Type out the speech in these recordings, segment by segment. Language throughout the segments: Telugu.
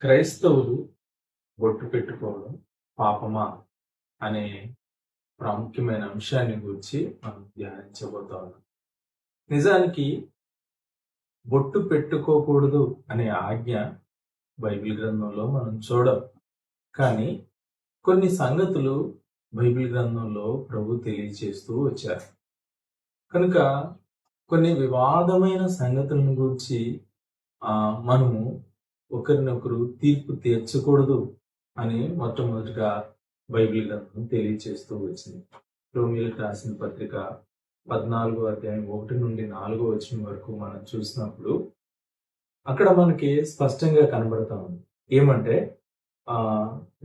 క్రైస్తవులు బొట్టు పెట్టుకోవడం పాపమా అనే ప్రాముఖ్యమైన అంశాన్ని గురించి మనం ధ్యానించబోతా ఉన్నాం. నిజానికి బొట్టు పెట్టుకోకూడదు అనే ఆజ్ఞ బైబిల్ గ్రంథంలో మనం చూడం. కానీ కొన్ని సంగతులు బైబిల్ గ్రంథంలో ప్రభు తెలియజేస్తూ వచ్చారు. కనుక కొన్ని వివాదమైన సంగతులను గురించి మనము ఒకరినొకరు తీర్పు తీర్చకూడదు అని మొట్టమొదటిగా బైబిల్ గ్రంథం తెలియజేస్తూ వచ్చింది. రోమీయులకు రాసిన పత్రిక 14వ అధ్యాయం 1 నుండి 4వ వచనం వరకు మనం చూసినప్పుడు అక్కడ మనకి స్పష్టంగా కనబడతా ఉంది. ఏమంటే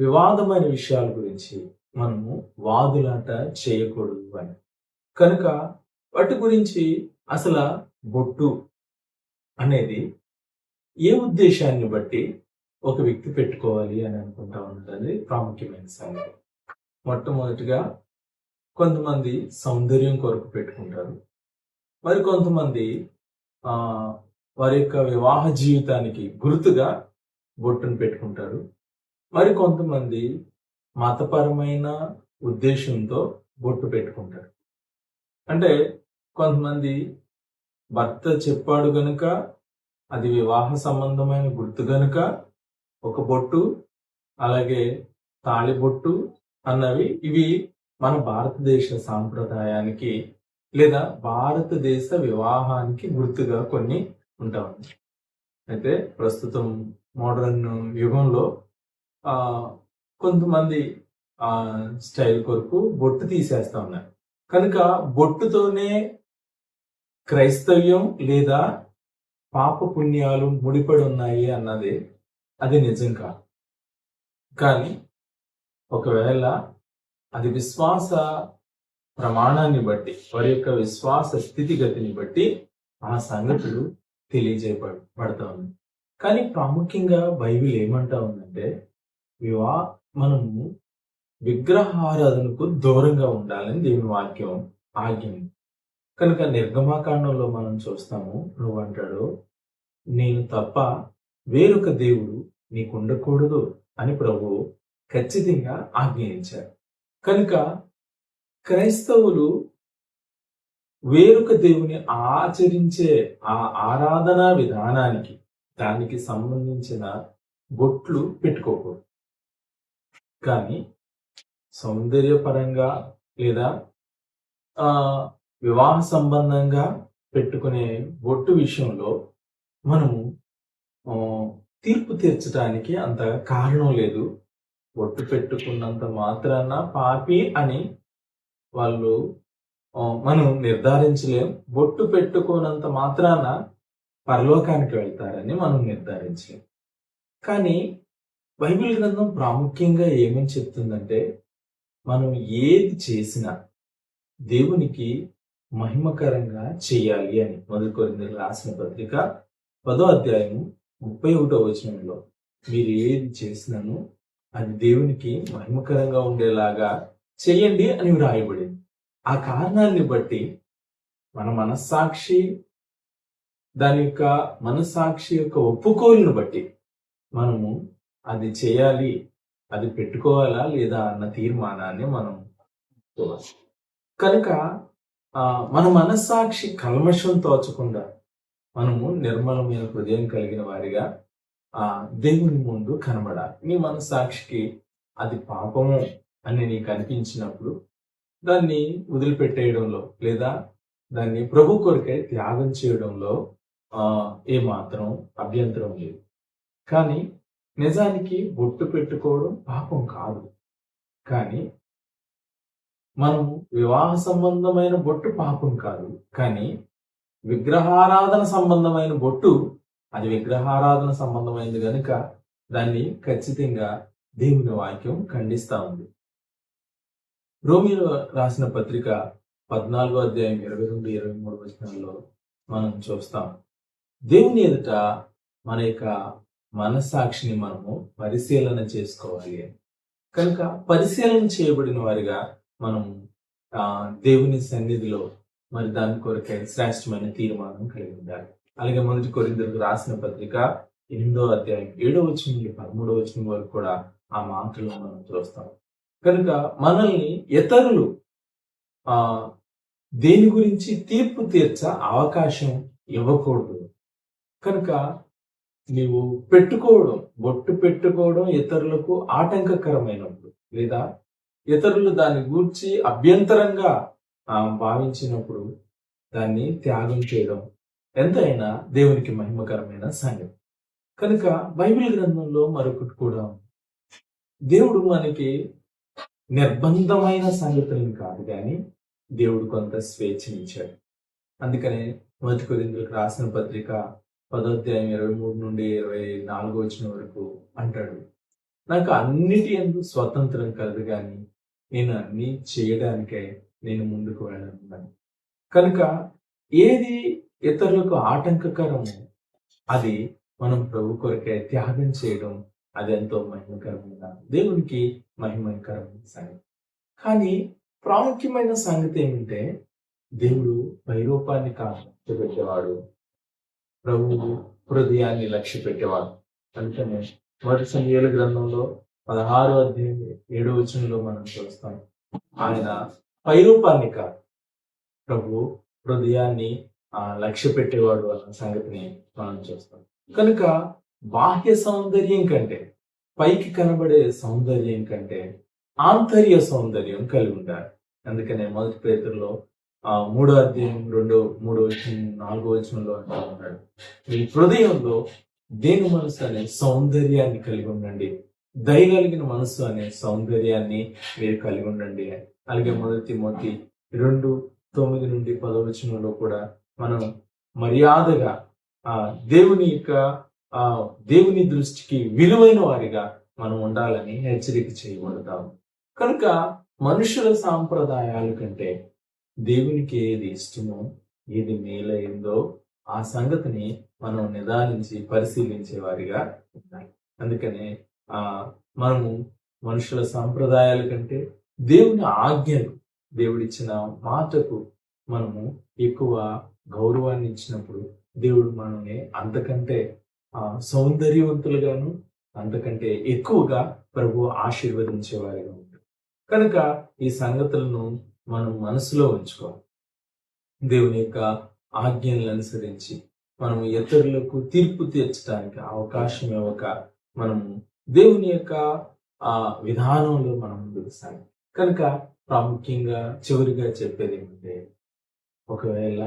వివాదమైన విషయాల గురించి మనము వాదులాట చేయకూడదు అని. కనుక వాటి గురించి అసలు బొట్టు అనేది ఏ ఉద్దేశాన్ని బట్టి ఒక వ్యక్తి పెట్టుకోవాలి అని అనుకుంటా ఉంటుంది ప్రాముఖ్యమైన సంగతి. మొట్టమొదటిగా కొంతమంది సౌందర్యం కొరకు పెట్టుకుంటారు. మరి కొంతమంది వారి యొక్క వివాహ జీవితానికి గుర్తుగా బొట్టును పెట్టుకుంటారు. మరి కొంతమంది మతపరమైన ఉద్దేశంతో బొట్టు పెట్టుకుంటారు. అంటే కొంతమంది భర్త చెప్పాడు గనుక అది వివాహ సంబంధమైన గుర్తు గనుక ఒక బొట్టు, అలాగే తాళి బొట్టు అన్నవి ఇవి మన భారతదేశ సాంప్రదాయానికి లేదా భారతదేశ వివాహానికి గుర్తుగా కొన్ని ఉంటా ఉన్నాయి. అయితే ప్రస్తుతం మోడర్న్ యుగంలో కొంతమంది స్టైల్ కొరకు బొట్టు తీసేస్తా ఉన్నారు. కనుక బొట్టుతోనే క్రైస్తవ్యం లేదా పాప పుణ్యాలు ముడిపడి ఉన్నాయి అన్నది అది నిజం కాదు. కానీ ఒకవేళ అది విశ్వాస ప్రమాణాన్ని బట్టి, వారి యొక్క విశ్వాస స్థితిగతిని బట్టి ఆ సంగతులు తెలియజేయబడతా ఉంది. కానీ ప్రాముఖ్యంగా బైబిల్ ఏమంటా ఉందంటే మనము విగ్రహారాధనకు దూరంగా ఉండాలని దేవుని వాక్యం ఆజ్ఞ. కనుక నిర్గమాకాండంలో మనం చూస్తాము, నువ్వు అంటాడు, నేను తప్ప వేరొక దేవుడు నీకు ఉండకూడదు అని ప్రభు ఖచ్చితంగా ఆజ్ఞయించారు. కనుక క్రైస్తవులు వేరొక దేవుని ఆచరించే ఆ ఆరాధనా విధానానికి దానికి సంబంధించిన బొట్లు పెట్టుకోకూడదు. కానీ సౌందర్యపరంగా లేదా వివాహ సంబంధంగా పెట్టుకునే బొట్టు విషయంలో మనము తీర్పు తీర్చడానికి అంత కారణం లేదు. బొట్టు పెట్టుకున్నంత మాత్రాన పాపి అని మనం నిర్ధారించలేం. బొట్టు పెట్టుకున్నంత మాత్రాన పరలోకానికి వెళ్తారని మనం నిర్ధారించలేం. కానీ బైబిల్ గ్రంథం ప్రాముఖ్యంగా ఏమని చెప్తుందంటే, మనం ఏది చేసినా దేవునికి మహిమకరంగా చేయాలి అని. 1 కొరింథీయులకు రాసిన పత్రిక 10వ అధ్యాయం 31వ వచనంలో మీరు ఏది చేసినాను అది దేవునికి మహిమకరంగా ఉండేలాగా చేయండి అని వ్రాయబడింది. ఆ కారణాన్ని బట్టి మన మనస్సాక్షి యొక్క ఒప్పుకోలును బట్టి మనము అది చేయాలి, అది పెట్టుకోవాలా లేదా అన్న తీర్మానాన్ని మనం తీసుకోవాలి. కనుక మన మనస్సాక్షి కల్మషం తోచకుండా మనము నిర్మలమైన హృదయం కలిగిన వారిగా దేవుని ముందు కనబడాలి. నీ మనస్సాక్షికి అది పాపము అని నీకు అనిపించినప్పుడు దాన్ని వదిలిపెట్టేయడంలో లేదా దాన్ని ప్రభు కొరకై త్యాగం చేయడంలో ఏమాత్రం అభ్యంతరం లేదు. కానీ నిజానికి బొట్టు పెట్టుకోవడం పాపం కాదు. కానీ మనము వివాహ సంబంధమైన బొట్టు పాపం కాదు. కానీ విగ్రహారాధన సంబంధమైన బొట్టు అది విగ్రహారాధన సంబంధమైనది కనుక దాన్ని ఖచ్చితంగా దేవుని వాక్యం ఖండిస్తా ఉంది. రోమీయులు రాసిన పత్రిక 14వ అధ్యాయం 22-23 వచనాల్లో మనం చూస్తాం, దేవుని ఎదుట మన యొక్క మనస్సాక్షిని మనము పరిశీలన చేసుకోవాలి అని. కనుక పరిశీలన చేయబడిన వారిగా మనము దేవుని సన్నిధిలో మరి దాని కొరకై శ్రేష్టమైన తీర్మానం కలిగి ఉండాలి. అలాగే 1 కొరింథీయులకు రాసిన పత్రిక 8వ అధ్యాయం 7వ వచనం నుండి 13వ వచనం వరకు కూడా ఆ మాటలను మనం చూస్తాం. కనుక మనల్ని ఇతరులు ఆ దేని గురించి తీర్పు తీర్చ అవకాశం ఇవ్వకూడదు. కనుక నీవు బొట్టు పెట్టుకోవడం ఇతరులకు ఆటంకకరమైనప్పుడు, లేదా ఇతరులు దాన్ని గూర్చి అభ్యంతరంగా భావించినప్పుడు దాన్ని త్యాగం చేయడం ఎంతైనా దేవునికి మహిమకరమైన సంగతి. కనుక బైబిల్ గ్రంథంలో మరొకటి కూడా దేవుడు మనకి నిర్బంధమైన సంగతులను కాదు కానీ దేవుడు కొంత స్వేచ్ఛనిచ్చాడు. అందుకనే 1 కొరింథీయులకు రాసిన పత్రిక 10వ అధ్యాయం 23 నుండి 24 వచనం వరకు అంటాడు, నాకు అన్నిటి యందు స్వతంత్రం కలదు కానీ నేను అన్ని చేయడానికే నేను ముందుకు వెళ్ళను. కనుక ఏది ఇతరులకు ఆటంకకరము అది మనం ప్రభు కొరకే త్యాగం చేయడం అది ఎంతో మహిమకరమైన దేవునికి మహిమకరమైన సంగతి. కానీ ప్రాముఖ్యమైన సంగతి ఏమిటంటే దేవుడు పైరూపాన్ని లక్ష్య పెట్టేవాడు, ప్రభువు హృదయాన్ని లక్ష్య పెట్టేవాడు. అందుకనే 1 సమూయేలు గ్రంథంలో 16వ అధ్యాయం 7వ వచనంలో మనం చూస్తాం, ఆయన పైరూపాన్ని కాదు ప్రభు హృదయాన్ని లక్ష్య పెట్టేవాడు అన్న సంగతిని మనం చూస్తాం. కనుక బాహ్య సౌందర్యం కంటే, పైకి కనబడే సౌందర్యం కంటే ఆంతర్య సౌందర్యం కలిగి ఉండాలి. అందుకనే 1 పేతురులో 3వ అధ్యాయం 3వ వచనం 4వ వచనంలో అంటూ ఉన్నాడు, మీ హృదయంలో దేని మనసు అనే సౌందర్యాన్ని కలిగి ఉండండి, దయగలిగిన మనసు అనే సౌందర్యాన్ని మీరు కలిగి ఉండండి. అలాగే 1 తిమోతి 2:9 నుండి 10వ వచనంలో కూడా మనం మర్యాదగా దేవుని దృష్టికి విలువైన వారిగా మనం ఉండాలని హెచ్చరిక చేయబడతాము. కనుక మనుషుల సాంప్రదాయాల కంటే దేవునికి ఏది ఇష్టమో, ఏది మేలైందో ఆ సంగతిని మనం నిదానించి పరిశీలించే వారిగా ఉండాలి. అందుకనే మనము మనుషుల సాంప్రదాయాల కంటే దేవుని ఆజ్ఞలు, దేవుడిచ్చిన మాటకు మనము ఎక్కువ గౌరవాన్ని ఇచ్చినప్పుడు దేవుడు మనల్ని అంతకంటే సౌందర్యవంతులుగాను, అంతకంటే ఎక్కువగా ప్రభు ఆశీర్వదించేవారిగా ఉంటాడు. కనుక ఈ సంగతులను మనం మనసులో ఉంచుకోవాలి. దేవుని యొక్క ఆజ్ఞలను అనుసరించి మనము ఇతరులకు తీర్పు తీర్చడానికి అవకాశం ఇవ్వక మనము దేవుని యొక్క విధానంలో మనం ముందుకు సాగాలి. కనుక ప్రాముఖ్యంగా చివరిగా చెప్పేది ఏమంటే, ఒకవేళ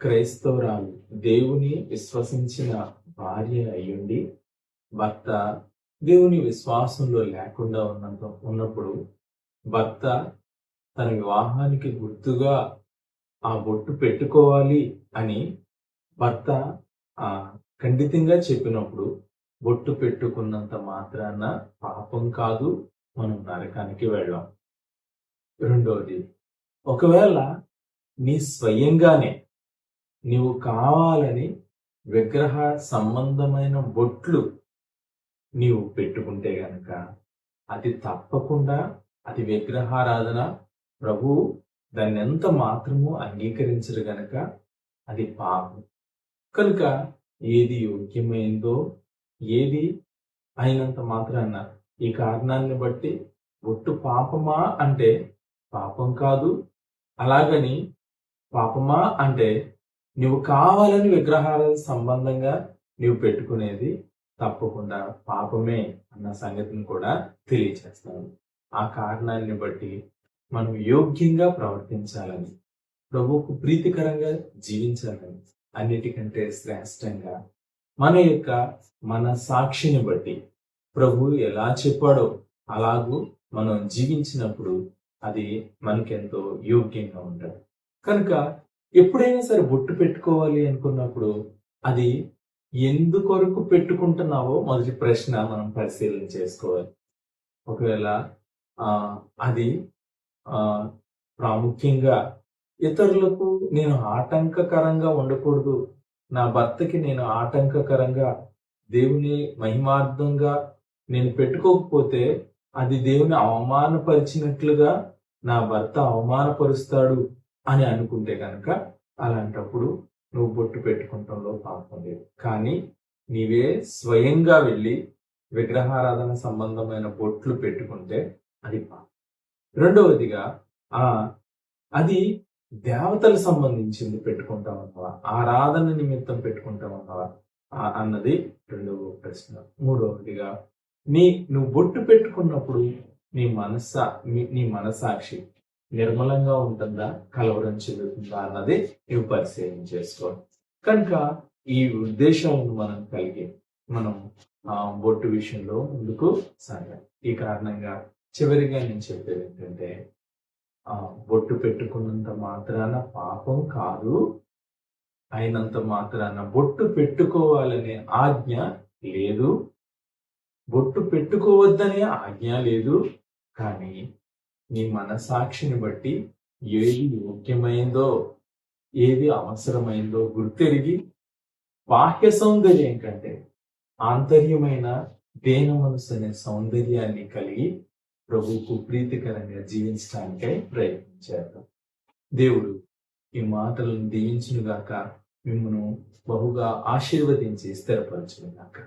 క్రైస్తవురాలు దేవుని విశ్వసించిన భార్య అయ్యుండి భర్త దేవుని విశ్వాసంలో లేకుండా ఉన్నప్పుడు భర్త తన వివాహానికి గుర్తుగా ఆ బొట్టు పెట్టుకోవాలి అని భర్త ఖండితంగా చెప్పినప్పుడు బొట్టు పెట్టుకున్నంత మాత్రాన పాపం కాదు, మనం నరకానికి వెళ్ళాం. రెండవది, ఒకవేళ నీ స్వయంగానే నీవు కావాలని విగ్రహ సంబంధమైన బొట్లు నీవు పెట్టుకుంటే గనక అది తప్పకుండా అది విగ్రహారాధన, ప్రభువు దాన్ని ఎంత మాత్రము అంగీకరించరు గనక అది పాపం. కనుక ఏది యోగ్యమైందో, ఏది అయినంత మాత్రాన ఈ కారణాన్ని బట్టి బొట్టు పాపమా అంటే పాపం కాదు, అలాగని పాపమా అంటే నువ్వు కావాలని విగ్రహాల సంబంధంగా నువ్వు పెట్టుకునేది తప్పకుండా పాపమే అన్న సంగతిని కూడా తెలియచేస్తాను. ఆ కారణాన్ని బట్టి మనం యోగ్యంగా ప్రవర్తించాలని, ప్రభువుకు ప్రీతికరంగా జీవించాలని, అన్నిటికంటే శ్రేష్టంగా మన సాక్షిని బట్టి ప్రభు ఎలా చెప్పాడో అలాగూ మనం జీవించినప్పుడు అది మనకెంతో యోగ్యంగా ఉంటుంది. కనుక ఎప్పుడైనా సరే బొట్టు పెట్టుకోవాలి అనుకున్నప్పుడు అది ఎందుకొరకు పెట్టుకుంటున్నావో మొదటి ప్రశ్న మనం పరిశీలన చేసుకోవాలి. ఒకవేళ అది ప్రాముఖ్యంగా ఇతరులకు నేను ఆటంకకరంగా ఉండకూడదు, నా భర్తకి నేను ఆటంకకరంగా దేవుని మహిమార్థంగా నేను పెట్టుకోకపోతే అది దేవుని అవమానపరిచినట్లుగా నా భర్త అవమానపరుస్తాడు అని అనుకుంటే కనుక అలాంటప్పుడు నువ్వు బొట్టు పెట్టుకుంటంలో పాపం లేదు. కానీ నీవే స్వయంగా వెళ్ళి విగ్రహారాధన సంబంధమైన బొట్లు పెట్టుకుంటే అది పాపం. రెండవదిగా ఆ అది దేవతలకు సంబంధించింది పెట్టుకుంటామన్నావా, ఆరాధన నిమిత్తం పెట్టుకుంటామన్నావా అన్నది రెండవ ప్రశ్న. మూడవదిగా నువ్వు బొట్టు పెట్టుకున్నప్పుడు నీ మనసాక్షి నిర్మలంగా ఉంటుందా, కలవరం చెందుతుందా అన్నది నువ్వు పరిశీలన చేసుకో. కనుక ఈ ఉద్దేశాలను మనం కలిగి మనం బొట్టు విషయంలో ముందుకు సాగాలి. ఈ కారణంగా చివరిగా నేను చెప్పేది ఏంటంటే, బొట్టు పెట్టుకున్నంత మాత్రాన పాపం కాదు, అయినంత మాత్రాన బొట్టు పెట్టుకోవాలనే ఆజ్ఞ లేదు, బొట్టు పెట్టుకోవద్దనే ఆజ్ఞ లేదు. కానీ నీ మనసాక్షిని బట్టి ఏది యోగ్యమైందో, ఏది అవసరమైందో గుర్తెరిగి బాహ్య సౌందర్యం కంటే ఆంతర్యమైన దేన మనసు అనే సౌందర్యాన్ని కలిగి ప్రభువుకు ప్రీతికరంగా జీవించడానికై ప్రయత్నించారు. దేవుడు ఈ మాటలను దీవించునుగాక, మిమ్మను బహుగా ఆశీర్వదించి స్థిరపరచునుగాక.